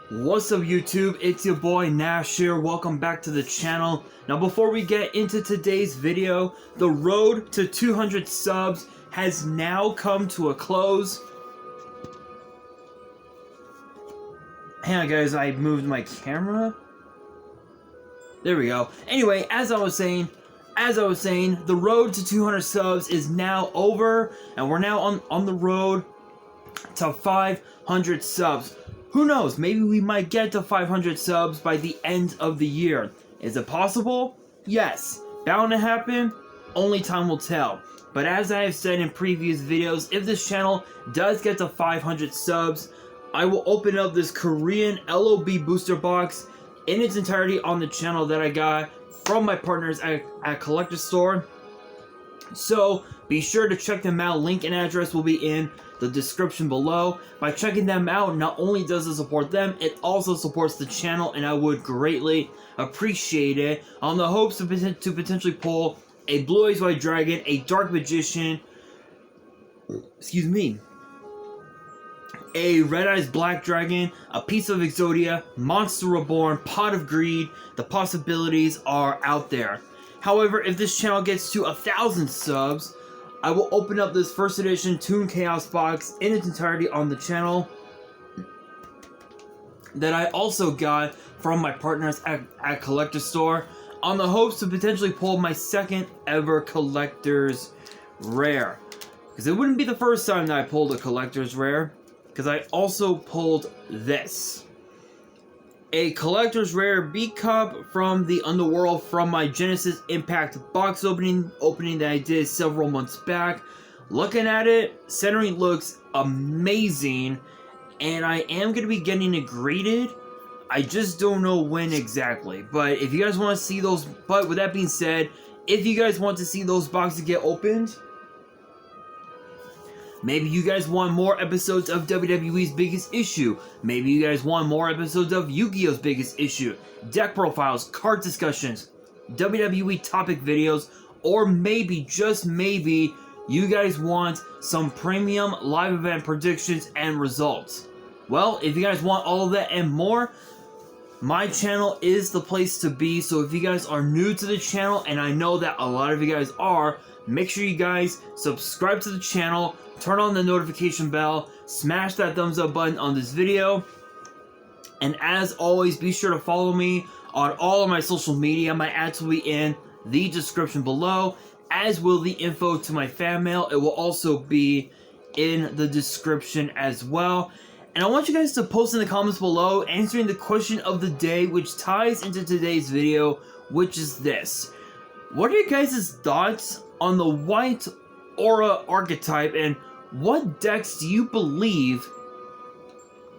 What's up YouTube, it's your boy Nash here, welcome back to the channel. Now before we get into today's video, the road to 200 subs has now come to a close. Hang on guys, I moved my camera. There we go. Anyway, as I was saying, the road to 200 subs is now over, and we're now on the road to 500 subs. Who knows, maybe we might get to 500 subs by the end of the year. Is it possible? Yes. Bound to happen? Only time will tell. But as I have said in previous videos, if this channel does get to 500 subs, I will open up this Korean LOB booster box in its entirety on the channel that I got from my partners at Collector Store. So be sure to check them out. Link and address will be in the description below. By checking them out, not only does it support them, it also supports the channel, and I would greatly appreciate it. On the hopes to potentially pull a Blue Eyes White Dragon, a Dark Magician, a Red Eyes Black Dragon, a Piece of Exodia, Monster Reborn, Pot of Greed. The possibilities are out there. However, if this channel gets to 1,000 subs, I will open up this first edition Toon Chaos box in its entirety on the channel that I also got from my partners at Collector Store, on the hopes to potentially pull my second ever Collector's Rare. Because it wouldn't be the first time that I pulled a Collector's Rare, because I also pulled this. A Collector's Rare B-Cup from the Underworld from my Genesis Impact box opening that I did several months back. Looking at it, centering looks amazing, and I am going to be getting it graded. I just don't know when exactly, but if you guys want to see those, but with that being said, if you guys want to see those boxes get opened, maybe you guys want more episodes of WWE's Biggest Issue. Maybe you guys want more episodes of Yu-Gi-Oh's Biggest Issue. Deck profiles, card discussions, WWE topic videos, or maybe, just maybe, you guys want some premium live event predictions and results. Well, if you guys want all of that and more, my channel is the place to be. So if you guys are new to the channel, and I know that a lot of you guys are, make sure you guys subscribe to the channel, turn on the notification bell, smash that thumbs up button on this video, and as always, be sure to follow me on all of my social media. My ads will be in the description below, as will the info to my fan mail. It will also be in the description as well. And I want you guys to post in the comments below answering the question of the day, which ties into today's video, which is this. What are your guys' thoughts on the White Aura archetype, and what decks do you believe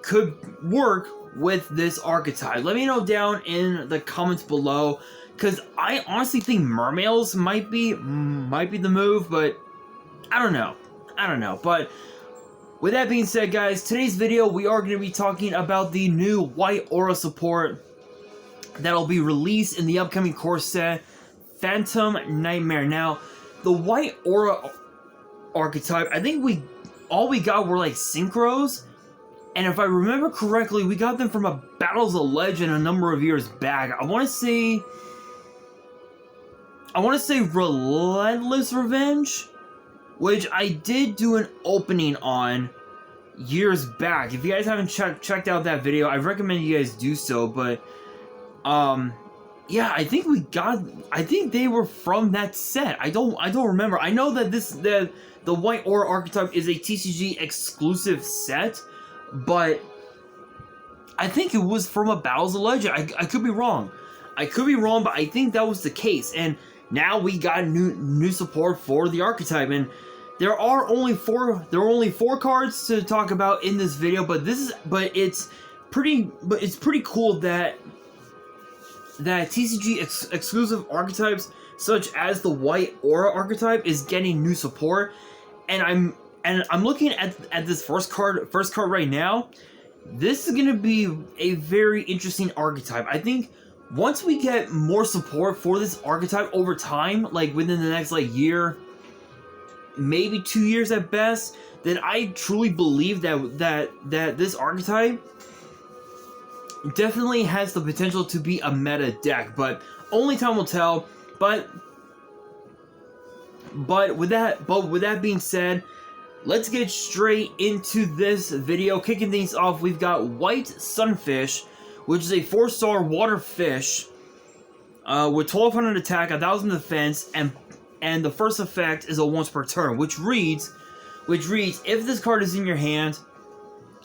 could work with this archetype? Let me know down in the comments below, because I honestly think Mermails might be the move, but I don't know. But with that being said, guys, today's video we are going to be talking about the new White Aura support that'll be released in the upcoming core set, Phantom Nightmare. Now, the White Aura archetype, I think all we got were like synchros, and if I remember correctly, we got them from a Battles of Legend a number of years back. I want to say Relentless Revenge, which I did do an opening on years back. If you guys haven't checked out that video, I recommend you guys do so. But yeah, I think they were from that set. I don't remember. I know that the White Aura archetype is a TCG exclusive set, but I think it was from a Battles of Legend. I could be wrong. But I think that was the case. And now we got new support for the archetype, and there are only four cards to talk about in this video. But it's pretty cool that TCG exclusive archetypes such as the White Aura archetype is getting new support, and I'm looking at this first card right now. This is gonna be a very interesting archetype. I think once we get more support for this archetype over time, like within the next year, maybe 2 years at best, then I truly believe that this archetype definitely has the potential to be a meta deck, but only time will tell. But with that being said, let's get straight into this video. Kicking things off, we've got White Sunfish, which is a 4-star water fish with 1200 attack, 1000 defense, and the first effect is a once per turn, which reads, if this card is in your hand,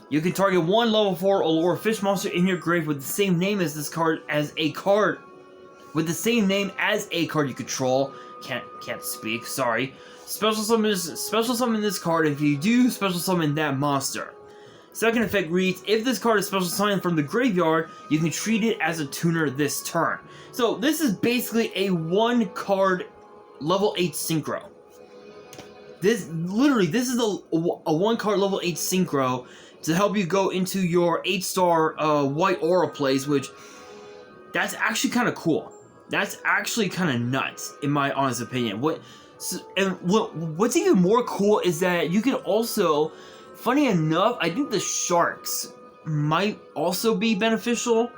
you can target one level 4 or lower fish monster in your grave with the same name as this card with the same name as a card you control. Can't speak, sorry. Special summon this card. If you do, special summon that monster. Second effect reads, if this card is special summoned from the graveyard, you can treat it as a tuner this turn. So this is basically a 1-card level 8 synchro. This is a 1-card level 8 synchro to help you go into your 8-star white aura plays, which that's actually kind of cool. That's actually kind of nuts, in my honest opinion. What's even more cool is that you can also, funny enough, I think the sharks might also be beneficial,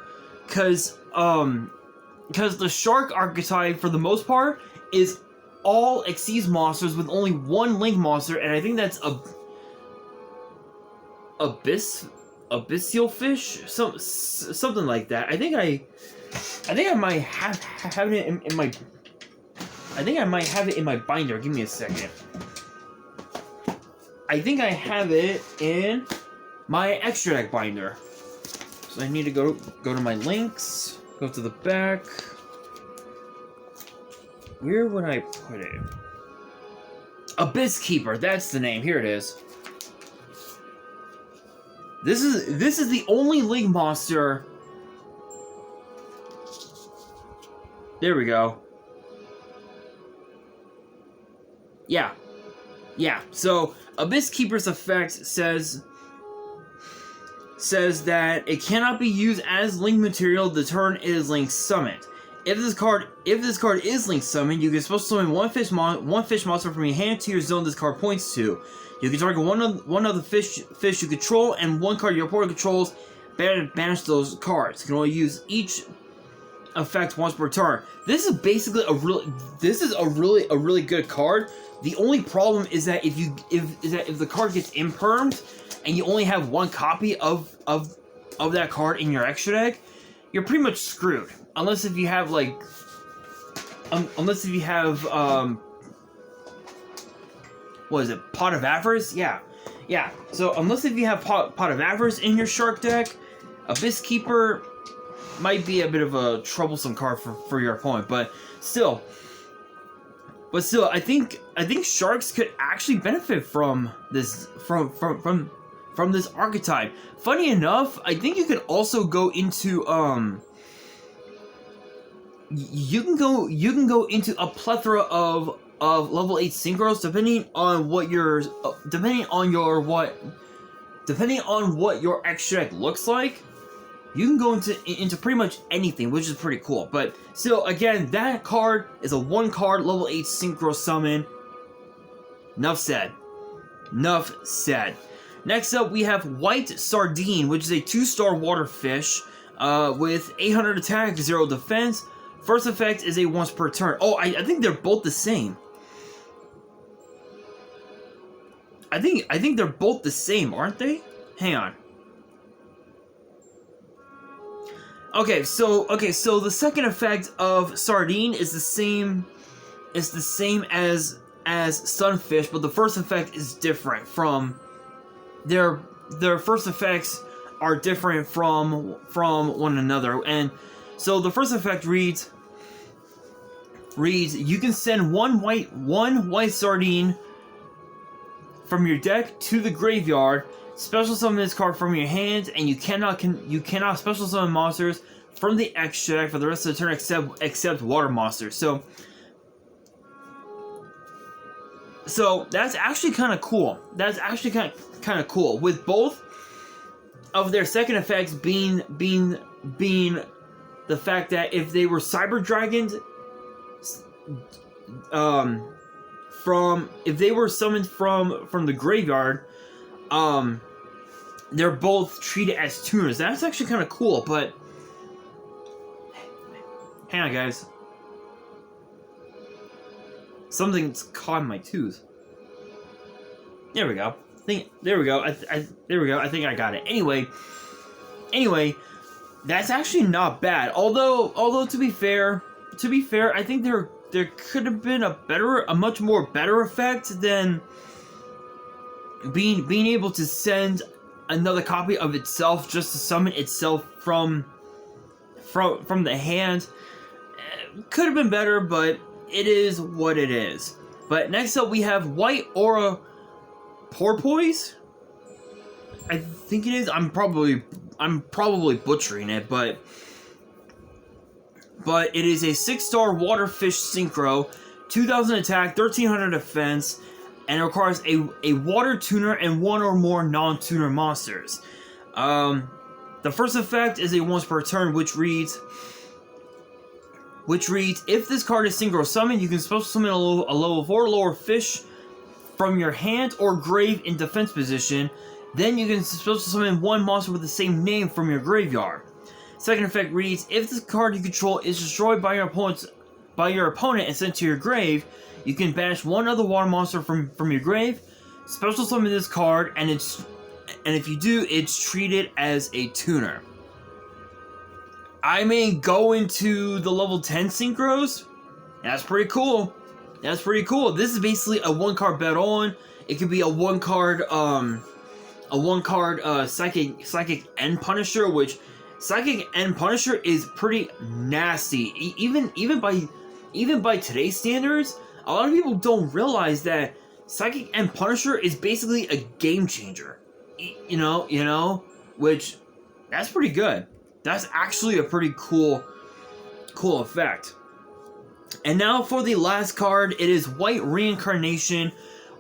because the shark archetype, for the most part, is all Xyz monsters with only one Link monster, and I think that's abyssal fish, something like that. I think I might have it in my. I think I might have it in my binder. Give me a second. I think I have it in my extra deck binder. So I need to go to my links. Go to the back. Where would I put it? Abyss Keeper. That's the name. Here it is. This is the only Link monster. There we go. Yeah. So Abyss Keeper's effect says that it cannot be used as Link material the turn it is Link summoned. If this card is Link summoned, you can special summon one fish monster from your hand to your zone this card points to. You can target one of the fish you control and one card your opponent controls. Banish those cards. You can only use each effect once per turn. This is basically a really good card. The only problem is that if the card gets impermed and you only have one copy of that card in your extra deck, you're pretty much screwed. Unless if you have what is it? Pot of Avarice? Yeah. So unless if you have Pot of Avarice in your shark deck, Abyss Keeper might be a bit of a troublesome card for your opponent, but still, I think sharks could actually benefit from this from this archetype. Funny enough, I think you could also go into you can go into a plethora of level 8 synchros depending on what your extra deck looks like. You can go into pretty much anything, which is pretty cool. But still, again, that card is a 1-card level 8 synchro summon. Enough said. Next up, we have White Sardine, which is a 2-star water fish with 800 attack, 0 defense. First effect is a once per turn. Oh, I think they're both the same. I think they're both the same, aren't they? Hang on. Okay, so the second effect of Sardine is the same as Sunfish, but the first effect is different from their first effects are different from one another. And so the first effect reads you can send one white sardine from your deck to the graveyard. Special summon this card from your hand, and you cannot special summon monsters from the extra deck for the rest of the turn except water monsters. So that's actually kind of cool. That's actually kind of cool, with both of their second effects being the fact that if they were cyber dragons, if they were summoned from the graveyard, they're both treated as tuners. That's actually kind of cool, but hang on, guys. Something's caught in my tooth. There we go. There we go. There we go. I think I got it. Anyway, that's actually not bad. Although to be fair, I think there could have been a much more better effect than being able to send another copy of itself just to summon itself from the hand. Could have been better, but it is what it is. But next up we have White Aura Porpoise. I think it is. I'm probably butchering it, but it is a 6-star Waterfish Synchro, 2000 attack, 1300 defense, and it requires a water tuner and one or more non-tuner monsters. The first effect is a once per turn, which reads, if this card is synchro summoned, you can special summon a level 4 lower fish from your hand or grave in defense position. Then you can special summon one monster with the same name from your graveyard. Second effect reads, if this card you control is destroyed by your opponent and sent to your grave, you can banish one other water monster from your grave, special summon this card, and if you do, it's treated as a tuner. I mean, go into the level 10 synchros. That's pretty cool. That's pretty cool. This is basically a 1-card bet on. It could be a 1-card Psychic End Punisher, which Psychic End Punisher is pretty nasty. Even by today's standards, a lot of people don't realize that Psychic End Punisher is basically a game changer. You know, which that's pretty good. That's actually a pretty cool effect. And now for the last card, it is White Reincarnation,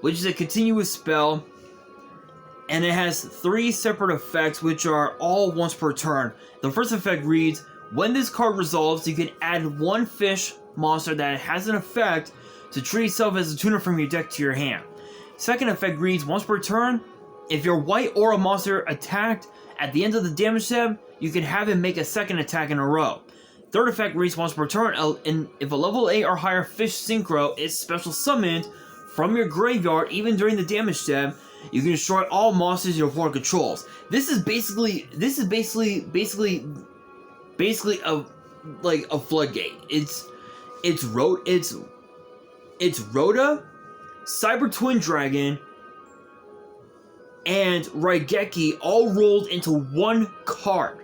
which is a continuous spell, and it has 3 separate effects, which are all once per turn. The first effect reads, when this card resolves, you can add 1 fish monster that has an effect to treat itself as a tuner from your deck to your hand. Second effect reads, once per turn, if your white aura monster attacked at the end of the damage step, you can have it make a second attack in a row. Third effect reads once per turn, and if a level 8 or higher fish synchro is special summoned from your graveyard, even during the damage step, you can destroy all monsters your opponent controls. This is basically a floodgate. It's Rhoda, Cyber Twin Dragon, and Raigeki all rolled into one card.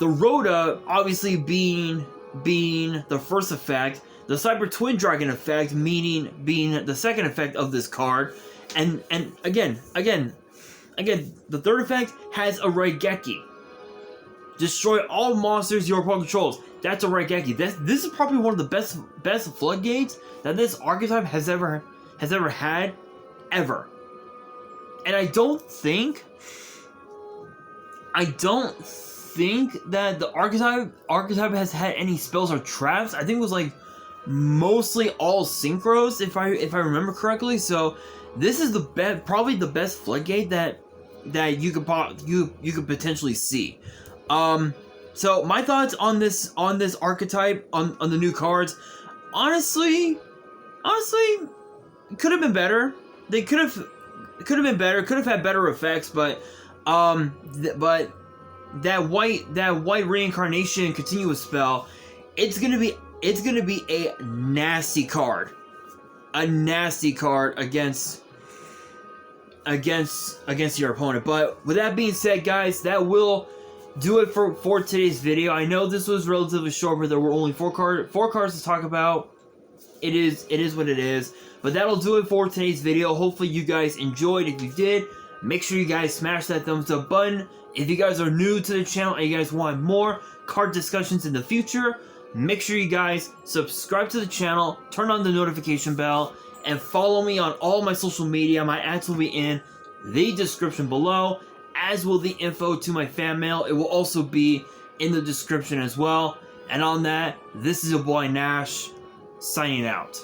The Rhoda obviously being the first effect, the Cyber Twin Dragon effect being the second effect of this card, and again, the third effect has a Raigeki. Destroy all monsters your opponent controls. That's a Raigeki. This is probably one of the best floodgates that this archetype has ever had, ever. And I don't think that the archetype has had any spells or traps. I think it was like mostly all synchros, if I remember correctly. So this is probably the best floodgate that you could potentially see. So my thoughts on this archetype, on the new cards, honestly, could have been better. They could have been better. Could have had better effects, but that white reincarnation continuous spell, it's gonna be a nasty card, against your opponent. But with that being said, guys, that will do it for today's video. I know this was relatively short, but there were only four cards to talk about. It is what it is. But that'll do it for today's video. Hopefully you guys enjoyed. If you did, make sure you guys smash that thumbs up button. If you guys are new to the channel and you guys want more card discussions in the future, make sure you guys subscribe to the channel, turn on the notification bell, and follow me on all my social media. My ads will be in the description below, as will the info to my fan mail. It will also be in the description as well. And on that, this is your boy Nash, signing out.